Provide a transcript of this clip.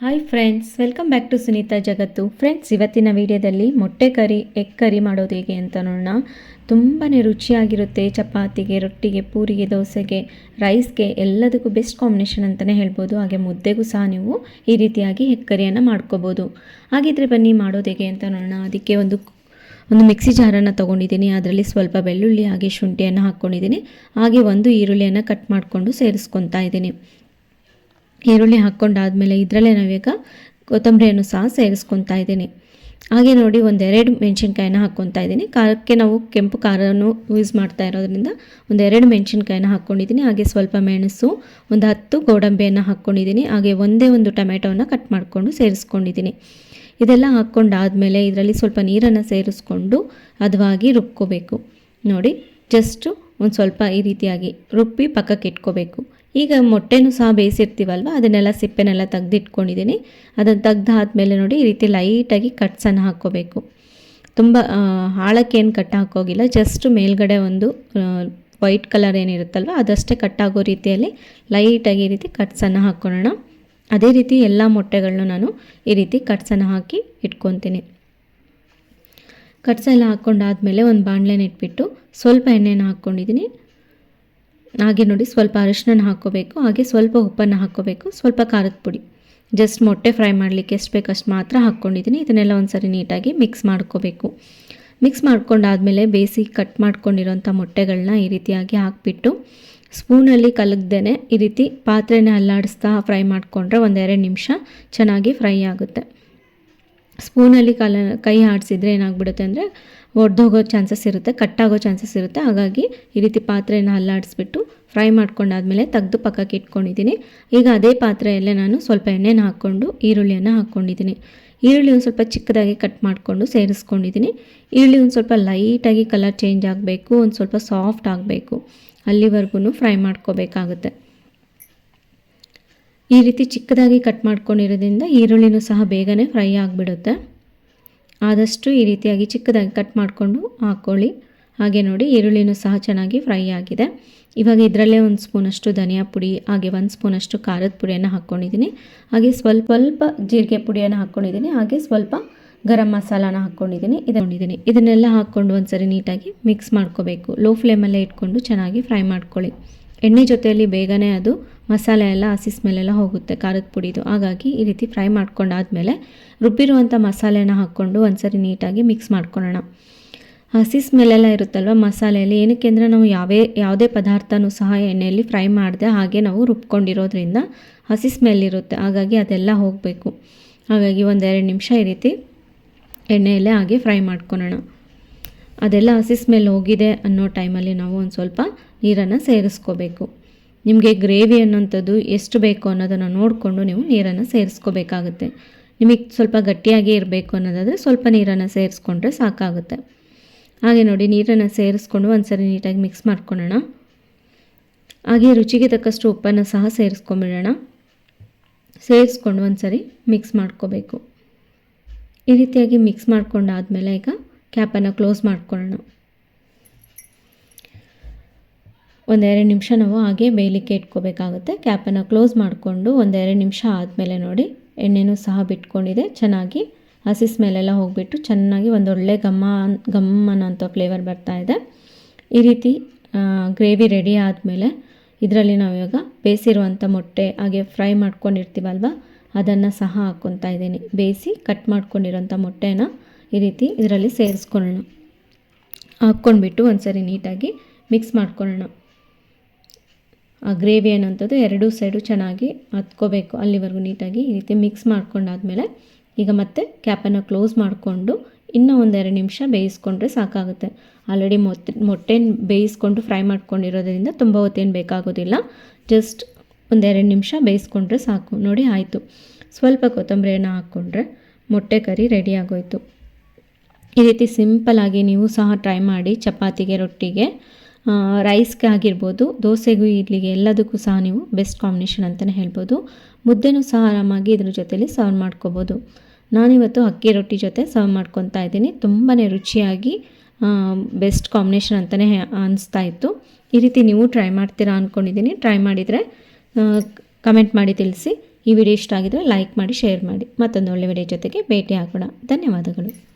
Hi friends, welcome back to Sunita ಜಗತ್ತು. Friends, ಇವತ್ತಿನ ವಿಡಿಯೋದಲ್ಲಿ ಮೊಟ್ಟೆ ಕರಿ, ಎಗ್ ಕರಿ ಮಾಡೋದು ಹೇಗೆ ಅಂತ ನೋಡೋಣ. ತುಂಬಾ ರುಚಿಯಾಗಿರುತ್ತೆ. ಚಪಾತಿಗೆ, ರೊಟ್ಟಿಗೆ, ಪೂರಿಗೆ, ದೋಸೆಗೆ, ರೈಸ್ಗೆ ಎಲ್ಲದಕ್ಕೂ ಬೆಸ್ಟ್ ಕಾಂಬಿನೇಷನ್ ಅಂತಲೇ ಹೇಳ್ಬೋದು. ಹಾಗೆ ಮುದ್ದೆಗೂ ಸಹ ನೀವು ಈ ರೀತಿಯಾಗಿ ಎಗ್ ಕರಿಯನ್ನು ಮಾಡ್ಕೋಬೋದು. ಹಾಗಿದ್ರೆ ಬನ್ನಿ ಮಾಡೋದು ಹೇಗೆ ಅಂತ ನೋಡೋಣ. ಅದಕ್ಕೆ ಒಂದು ಮಿಕ್ಸಿ ಜಾರನ್ನು ತೊಗೊಂಡಿದ್ದೀನಿ. ಅದರಲ್ಲಿ ಸ್ವಲ್ಪ ಬೆಳ್ಳುಳ್ಳಿ ಹಾಗೆ ಶುಂಠಿಯನ್ನು ಹಾಕ್ಕೊಂಡಿದ್ದೀನಿ. ಹಾಗೆ ಒಂದು ಈರುಳ್ಳಿಯನ್ನು ಕಟ್ ಮಾಡಿಕೊಂಡು ಸೇರಿಸ್ಕೊತಾ ಇದ್ದೀನಿ. ಈರುಳ್ಳಿ ಹಾಕ್ಕೊಂಡಾದಮೇಲೆ ಇದರಲ್ಲೇ ನಾವೀಗ ಕೊತ್ತಂಬರಿಯನ್ನು ಸಹ ಸೇರಿಸ್ಕೊತಾ ಇದ್ದೀನಿ. ಹಾಗೆ ನೋಡಿ, ಒಂದೆರಡು ಮೆಣಸಿನ್ಕಾಯಿನ ಹಾಕ್ಕೊತಾ ಇದ್ದೀನಿ. ಖಾರಕ್ಕೆ ನಾವು ಕೆಂಪು ಖಾರವನ್ನು ಯೂಸ್ ಮಾಡ್ತಾ ಇರೋದ್ರಿಂದ ಒಂದೆರಡು ಮೆಣಸಿನ್ಕಾಯಿನ ಹಾಕ್ಕೊಂಡಿದ್ದೀನಿ. ಹಾಗೆ ಸ್ವಲ್ಪ ಮೆಣಸು, ಒಂದು 10 ಗೋಡಂಬಿಯನ್ನು ಹಾಕ್ಕೊಂಡಿದ್ದೀನಿ. ಹಾಗೆ ಒಂದೇ ಒಂದು ಟೊಮೆಟೊವನ್ನು ಕಟ್ ಮಾಡಿಕೊಂಡು ಸೇರಿಸ್ಕೊಂಡಿದ್ದೀನಿ. ಇದೆಲ್ಲ ಹಾಕ್ಕೊಂಡಾದಮೇಲೆ ಇದರಲ್ಲಿ ಸ್ವಲ್ಪ ನೀರನ್ನು ಸೇರಿಸ್ಕೊಂಡು ಹದವಾಗಿ ರುಬ್ಕೋಬೇಕು. ನೋಡಿ, ಜಸ್ಟು ಒಂದು ಸ್ವಲ್ಪ ಈ ರೀತಿಯಾಗಿ ರುಬ್ಬಿ ಪಕ್ಕಕ್ಕೆ ಇಟ್ಕೋಬೇಕು. ಈಗ ಮೊಟ್ಟೆನೂ ಸಹ ಬೇಯಿಸಿರ್ತೀವಲ್ವ, ಅದನ್ನೆಲ್ಲ ಸಿಪ್ಪೆನೆಲ್ಲ ತೆಗೆದಿಟ್ಕೊಂಡಿದ್ದೀನಿ. ಅದನ್ನು ತೆಗ್ದಾದ್ಮೇಲೆ ನೋಡಿ, ಈ ರೀತಿ ಲೈಟಾಗಿ ಕಟ್ಸನ್ನು ಹಾಕ್ಕೋಬೇಕು. ತುಂಬ ಆಳಕ್ಕೇನು ಕಟ್ ಹಾಕೋಗಿಲ್ಲ, ಜಸ್ಟ್ ಮೇಲ್ಗಡೆ ಒಂದು ವೈಟ್ ಕಲರ್ ಏನಿರುತ್ತಲ್ವ ಅದಷ್ಟೇ ಕಟ್ಟಾಗೋ ರೀತಿಯಲ್ಲಿ ಲೈಟಾಗಿ ಈ ರೀತಿ ಕಟ್ಸನ್ನು ಹಾಕ್ಕೊಳ್ಳೋಣ. ಅದೇ ರೀತಿ ಎಲ್ಲ ಮೊಟ್ಟೆಗಳನ್ನೂ ನಾನು ಈ ರೀತಿ ಕಟ್ಸನ್ನು ಹಾಕಿ ಇಟ್ಕೊತೀನಿ. ಕಟ್ಸೆಲ್ಲ ಹಾಕ್ಕೊಂಡಾದ್ಮೇಲೆ ಒಂದು ಬಾಣಲೆನ ಇಟ್ಬಿಟ್ಟು ಸ್ವಲ್ಪ ಎಣ್ಣೆನ ಹಾಕ್ಕೊಂಡಿದ್ದೀನಿ. ಹಾಗೆ ನೋಡಿ, ಸ್ವಲ್ಪ ಅರಿಶಿನ ಹಾಕ್ಕೋಬೇಕು. ಹಾಗೆ ಸ್ವಲ್ಪ ಉಪ್ಪನ್ನು ಹಾಕ್ಕೋಬೇಕು, ಸ್ವಲ್ಪ ಖಾರದ ಪುಡಿ. ಜಸ್ಟ್ ಮೊಟ್ಟೆ ಫ್ರೈ ಮಾಡಲಿಕ್ಕೆ ಎಷ್ಟು ಬೇಕಷ್ಟು ಮಾತ್ರ ಹಾಕ್ಕೊಂಡಿದ್ದೀನಿ. ಇದನ್ನೆಲ್ಲ ಒಂದ್ಸರಿ ನೀಟಾಗಿ ಮಿಕ್ಸ್ ಮಾಡ್ಕೋಬೇಕು. ಮಿಕ್ಸ್ ಮಾಡ್ಕೊಂಡಾದಮೇಲೆ ಬೇಯಿಸಿ ಕಟ್ ಮಾಡ್ಕೊಂಡಿರೋಂಥ ಮೊಟ್ಟೆಗಳನ್ನ ಈ ರೀತಿಯಾಗಿ ಹಾಕಿಬಿಟ್ಟು ಸ್ಪೂನಲ್ಲಿ ಕಲಗ್ದೇ ಈ ರೀತಿ ಪಾತ್ರೆನ ಅಲ್ಲಾಡಿಸ್ತಾ ಫ್ರೈ ಮಾಡಿಕೊಂಡ್ರೆ 1-2 ನಿಮಿಷ ಚೆನ್ನಾಗಿ ಫ್ರೈ ಆಗುತ್ತೆ. ಸ್ಪೂನಲ್ಲಿ ಕೈ ಆಡಿಸಿದ್ರೆ ಏನಾಗ್ಬಿಡುತ್ತೆ ಅಂದರೆ ಒಡೆದೋಗೋ ಚಾನ್ಸಸ್ ಇರುತ್ತೆ, ಕಟ್ಟಾಗೋ ಚಾನ್ಸಸ್ ಇರುತ್ತೆ. ಹಾಗಾಗಿ ಈ ರೀತಿ ಪಾತ್ರೆನ ಅಲ್ಲಾಡಿಸ್ಬಿಟ್ಟು ಫ್ರೈ ಮಾಡ್ಕೊಂಡಾದ್ಮೇಲೆ ತೆಗೆದು ಪಕ್ಕಕ್ಕೆ ಇಟ್ಕೊಂಡಿದ್ದೀನಿ. ಈಗ ಅದೇ ಪಾತ್ರೆಯಲ್ಲೇ ನಾನು ಸ್ವಲ್ಪ ಎಣ್ಣೆನ ಹಾಕ್ಕೊಂಡು ಈರುಳ್ಳಿಯನ್ನು ಹಾಕ್ಕೊಂಡಿದ್ದೀನಿ. ಈರುಳ್ಳಿ ಒಂದು ಸ್ವಲ್ಪ ಚಿಕ್ಕದಾಗಿ ಕಟ್ ಮಾಡಿಕೊಂಡು ಸೇರಿಸ್ಕೊಂಡಿದ್ದೀನಿ. ಈರುಳ್ಳಿ ಒಂದು ಸ್ವಲ್ಪ ಲೈಟಾಗಿ ಕಲರ್ ಚೇಂಜ್ ಆಗಬೇಕು, ಒಂದು ಸ್ವಲ್ಪ ಸಾಫ್ಟ್ ಆಗಬೇಕು, ಅಲ್ಲಿವರೆಗೂ ಫ್ರೈ ಮಾಡ್ಕೋಬೇಕಾಗುತ್ತೆ. ಈ ರೀತಿ ಚಿಕ್ಕದಾಗಿ ಕಟ್ ಮಾಡ್ಕೊಂಡಿರೋದ್ರಿಂದ ಈರುಳ್ಳಿನೂ ಸಹ ಬೇಗನೆ ಫ್ರೈ ಆಗಿಬಿಡುತ್ತೆ. ಆದಷ್ಟು ಈ ರೀತಿಯಾಗಿ ಚಿಕ್ಕದಾಗಿ ಕಟ್ ಮಾಡಿಕೊಂಡು ಹಾಕ್ಕೊಳ್ಳಿ. ಹಾಗೆ ನೋಡಿ, ಈರುಳ್ಳಿನೂ ಸಹ ಚೆನ್ನಾಗಿ ಫ್ರೈ ಆಗಿದೆ. ಇವಾಗ ಇದರಲ್ಲೇ ಒಂದು ಸ್ಪೂನಷ್ಟು ಧನಿಯಾ ಪುಡಿ, ಹಾಗೆ 1 ಸ್ಪೂನಷ್ಟು ಖಾರದ ಪುಡಿಯನ್ನು ಹಾಕ್ಕೊಂಡಿದ್ದೀನಿ. ಹಾಗೆ ಸ್ವಲ್ಪ ಜೀರಿಗೆ ಪುಡಿಯನ್ನು ಹಾಕ್ಕೊಂಡಿದ್ದೀನಿ. ಹಾಗೆ ಸ್ವಲ್ಪ ಗರಂ ಮಸಾಲಾನ ಹಾಕ್ಕೊಂಡಿದ್ದೀನಿ. ಇದನ್ನೆಲ್ಲ ಹಾಕ್ಕೊಂಡು ಒಂದ್ಸರಿ ನೀಟಾಗಿ ಮಿಕ್ಸ್ ಮಾಡ್ಕೋಬೇಕು. ಲೋ ಫ್ಲೇಮಲ್ಲೇ ಇಟ್ಕೊಂಡು ಚೆನ್ನಾಗಿ ಫ್ರೈ ಮಾಡ್ಕೊಳ್ಳಿ. ಎಣ್ಣೆ ಜೊತೆಯಲ್ಲಿ ಬೇಗನೆ ಅದು ಮಸಾಲೆ ಎಲ್ಲ ಹಸಿ ಸ್ಮೆಲ್ಲೆಲ್ಲ ಹೋಗುತ್ತೆ ಖಾರದ ಪುಡಿದು. ಹಾಗಾಗಿ ಈ ರೀತಿ ಫ್ರೈ ಮಾಡ್ಕೊಂಡಾದ್ಮೇಲೆ ರುಬ್ಬಿರುವಂಥ ಮಸಾಲೆನ ಹಾಕ್ಕೊಂಡು ಒಂದ್ಸರಿ ನೀಟಾಗಿ ಮಿಕ್ಸ್ ಮಾಡ್ಕೊಳ್ಳೋಣ. ಹಸಿ ಸ್ಮೆಲ್ಲೆಲ್ಲ ಇರುತ್ತಲ್ವ ಮಸಾಲೆಯಲ್ಲಿ, ಏನಕ್ಕೆ ಅಂದರೆ ನಾವು ಯಾವುದೇ ಪದಾರ್ಥನೂ ಸಹ ಎಣ್ಣೆಯಲ್ಲಿ ಫ್ರೈ ಮಾಡಿದೆ ಹಾಗೆ ನಾವು ರುಬ್ಕೊಂಡಿರೋದ್ರಿಂದ ಹಸಿ ಸ್ಮೆಲ್ ಇರುತ್ತೆ. ಹಾಗಾಗಿ ಅದೆಲ್ಲ ಹೋಗಬೇಕು. ಹಾಗಾಗಿ 1-2 ನಿಮಿಷ ಈ ರೀತಿ ಎಣ್ಣೆಯಲ್ಲೇ ಹಾಗೆ ಫ್ರೈ ಮಾಡ್ಕೊಳ್ಳೋಣ. ಅದೆಲ್ಲ ಹಸಿ ಸ್ಮೆಲ್ ಹೋಗಿದೆ ಅನ್ನೋ ಟೈಮಲ್ಲಿ ನಾವು ಒಂದು ಸ್ವಲ್ಪ ನೀರನ್ನು ಸೇರಿಸ್ಕೋಬೇಕು. ನಿಮಗೆ ಗ್ರೇವಿ ಅನ್ನೋಂಥದ್ದು ಎಷ್ಟು ಬೇಕು ಅನ್ನೋದನ್ನು ನೋಡಿಕೊಂಡು ನೀವು ನೀರನ್ನು ಸೇರಿಸ್ಕೋಬೇಕಾಗುತ್ತೆ. ನಿಮಗೆ ಸ್ವಲ್ಪ ಗಟ್ಟಿಯಾಗಿ ಇರಬೇಕು ಅನ್ನೋದಾದರೆ ಸ್ವಲ್ಪ ನೀರನ್ನು ಸೇರಿಸ್ಕೊಂಡ್ರೆ ಸಾಕಾಗುತ್ತೆ. ಹಾಗೆ ನೋಡಿ, ನೀರನ್ನು ಸೇರಿಸ್ಕೊಂಡು ಒಂದ್ಸರಿ ನೀಟಾಗಿ ಮಿಕ್ಸ್ ಮಾಡ್ಕೊಳ್ಳೋಣ. ಹಾಗೆ ರುಚಿಗೆ ತಕ್ಕಷ್ಟು ಉಪ್ಪನ್ನು ಸಹ ಸೇರಿಸ್ಕೊಂಬಿಡೋಣ. ಸೇರಿಸ್ಕೊಂಡು ಒಂದ್ಸರಿ ಮಿಕ್ಸ್ ಮಾಡ್ಕೋಬೇಕು. ಈ ರೀತಿಯಾಗಿ ಮಿಕ್ಸ್ ಮಾಡ್ಕೊಂಡಾದ್ಮೇಲೆ ಈಗ ಕ್ಯಾಪನ್ನು ಕ್ಲೋಸ್ ಮಾಡ್ಕೊಳ್ಳೋಣ. 1-2 ನಿಮಿಷ ನಾವು ಹಾಗೆ ಬೇಯಲಿಕ್ಕೆ ಇಟ್ಕೋಬೇಕಾಗುತ್ತೆ. ಕ್ಯಾಪನ್ನು ಕ್ಲೋಸ್ ಮಾಡಿಕೊಂಡು 1-2 ನಿಮಿಷ ಆದಮೇಲೆ ನೋಡಿ, ಎಣ್ಣೆನೂ ಸಹ ಬಿಟ್ಕೊಂಡಿದೆ. ಚೆನ್ನಾಗಿ ಹಸಿ ಸ್ಮೆಲ್ಲೆಲ್ಲ ಹೋಗಿಬಿಟ್ಟು ಚೆನ್ನಾಗಿ ಒಂದೊಳ್ಳೆ ಗಮ್ಮನಂಥ ಫ್ಲೇವರ್ ಬರ್ತಾ ಇದೆ. ಈ ರೀತಿ ಗ್ರೇವಿ ರೆಡಿ ಆದಮೇಲೆ ಇದರಲ್ಲಿ ನಾವಿವಾಗ ಬೇಯಿಸಿರುವಂಥ ಮೊಟ್ಟೆ ಹಾಗೆ ಫ್ರೈ ಮಾಡ್ಕೊಂಡಿರ್ತೀವಲ್ವ ಅದನ್ನು ಸಹ ಹಾಕ್ಕೊತಾ ಇದ್ದೀನಿ. ಬೇಯಿಸಿ ಕಟ್ ಮಾಡ್ಕೊಂಡಿರೋಂಥ ಮೊಟ್ಟೆನ ಈ ರೀತಿ ಇದರಲ್ಲಿ ಸೇರಿಸ್ಕೊಳ್ಳೋಣ. ಹಾಕ್ಕೊಂಡ್ಬಿಟ್ಟು ಒಂದ್ಸರಿ ನೀಟಾಗಿ ಮಿಕ್ಸ್ ಮಾಡ್ಕೊಳ್ಳೋಣ. ಆ ಗ್ರೇವಿ ಅನ್ನೋಂಥದ್ದು ಎರಡೂ ಸೈಡು ಚೆನ್ನಾಗಿ ಹತ್ಕೋಬೇಕು. ಅಲ್ಲಿವರೆಗೂ ನೀಟಾಗಿ ಈ ರೀತಿ ಮಿಕ್ಸ್ ಮಾಡ್ಕೊಂಡಾದ್ಮೇಲೆ ಈಗ ಮತ್ತೆ ಕ್ಯಾಪನ್ನು ಕ್ಲೋಸ್ ಮಾಡಿಕೊಂಡು ಇನ್ನೂ 1-2 ನಿಮಿಷ ಬೇಯಿಸ್ಕೊಂಡ್ರೆ ಸಾಕಾಗುತ್ತೆ. ಆಲ್ರೆಡಿ ಮೊಟ್ಟೆ ಬೇಯಿಸ್ಕೊಂಡು ಫ್ರೈ ಮಾಡ್ಕೊಂಡಿರೋದ್ರಿಂದ ತುಂಬ ಹೊತ್ತೇನು ಬೇಕಾಗೋದಿಲ್ಲ. ಜಸ್ಟ್ 1-2 ನಿಮಿಷ ಬೇಯಿಸ್ಕೊಂಡ್ರೆ ಸಾಕು. ನೋಡಿ, ಆಯಿತು. ಸ್ವಲ್ಪ ಕೊತ್ತಂಬರಿಯನ್ನು ಹಾಕ್ಕೊಂಡ್ರೆ ಮೊಟ್ಟೆ ಕರಿ ರೆಡಿ ಆಗೋಯ್ತು. ಈ ರೀತಿ ಸಿಂಪಲ್ಲಾಗಿ ನೀವು ಸಹ ಟ್ರೈ ಮಾಡಿ. ಚಪಾತಿಗೆ, ರೊಟ್ಟಿಗೆ, ರೈಸ್ಗೆ ಆಗಿರ್ಬೋದು, ದೋಸೆಗೂ, ಇಡ್ಲಿಗೆ ಎಲ್ಲದಕ್ಕೂ ಸಹ ನೀವು ಬೆಸ್ಟ್ ಕಾಂಬಿನೇಷನ್ ಅಂತಲೇ ಹೇಳ್ಬೋದು. ಮುದ್ದೆನೂ ಸಹ ಆರಾಮಾಗಿ ಇದ್ರ ಜೊತೆಲಿ ಸರ್ವ್ ಮಾಡ್ಕೋಬೋದು. ನಾನಿವತ್ತು ಅಕ್ಕಿ ರೊಟ್ಟಿ ಜೊತೆ ಸರ್ವ್ ಮಾಡ್ಕೊತಾ ಇದ್ದೀನಿ. ತುಂಬಾ ರುಚಿಯಾಗಿ ಬೆಸ್ಟ್ ಕಾಂಬಿನೇಷನ್ ಅಂತಲೇ ಅನಿಸ್ತಾ ಇತ್ತು. ಈ ರೀತಿ ನೀವು ಟ್ರೈ ಮಾಡ್ತೀರಾ ಅಂದ್ಕೊಂಡಿದ್ದೀನಿ. ಟ್ರೈ ಮಾಡಿದರೆ ಕಮೆಂಟ್ ಮಾಡಿ ತಿಳಿಸಿ. ಈ ವಿಡಿಯೋ ಇಷ್ಟ ಆಗಿದ್ರೆ ಲೈಕ್ ಮಾಡಿ, ಶೇರ್ ಮಾಡಿ. ಮತ್ತೊಂದು ಒಳ್ಳೆ ವಿಡಿಯೋ ಜೊತೆಗೆ ಭೇಟಿ ಆಗೋಣ. ಧನ್ಯವಾದಗಳು.